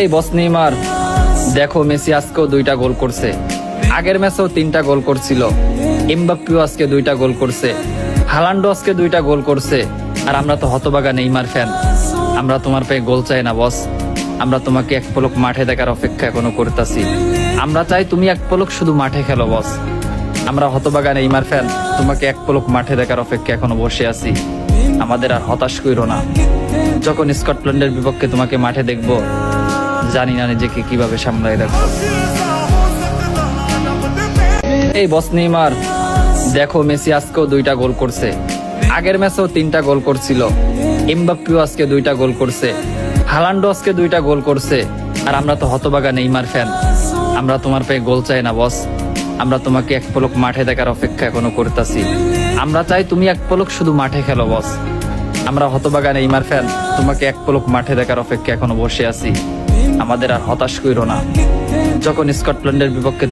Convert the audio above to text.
এই বস নেইমার, দেখো মেসি আজকেও 2টা গোল করছে, আগের ম্যাচেও 3টা গোল করছিল, এমবাপ্পেও আজকে 2টা গোল করছে, হালান্ডও আজকে 2টা গোল করছে। আর আমরা তো হতবাগা নেইমার ফ্যান, আমরা তোমার পায়ে গোল চাই না বস, আমরা তোমাকে এক পলক মাঠে দেখার অপেক্ষা এখনো করতেছি। আমরা চাই তুমি এক পলক শুধু মাঠে খেলো বস। আমরা হতবাগা নেইমার ফ্যান, তোমাকে এক পলক মাঠে দেখার অপেক্ষা এখনো বসে আছি। আমাদের আর হতাশ কইরো না। যখন স্কটল্যান্ডের বিপক্ষে তোমাকে মাঠে দেখবো, জানি না নিজেকে কিভাবে সামলায় রাখবো। এই বস নেইমার, দেখো মেসি আজকেও 2টা গোল করছে, আগের ম্যাচেও 3টা গোল করছিল, এমবাপ্পেও আজকে 2টা গোল করছে, হালান্ডও আজকে 2টা গোল করছে। আর আমরা তো হতবাগা নেইমার ফ্যান, আমরা তোমার পায়ে গোল চাই না বস, আমরা তোমাকে এক পলক মাঠে দেখার অপেক্ষা এখনো করতেছি। আমরা চাই তুমি এক পলক শুধু মাঠে খেলো বস। আমরা হতবাগা নেইমার ফ্যান, তোমাকে এক পলক মাঠে দেখার অপেক্ষা এখনো বসে আছি। আমাদের আর হতাশ কইরো না। যখন স্কটল্যান্ডের বিপক্ষে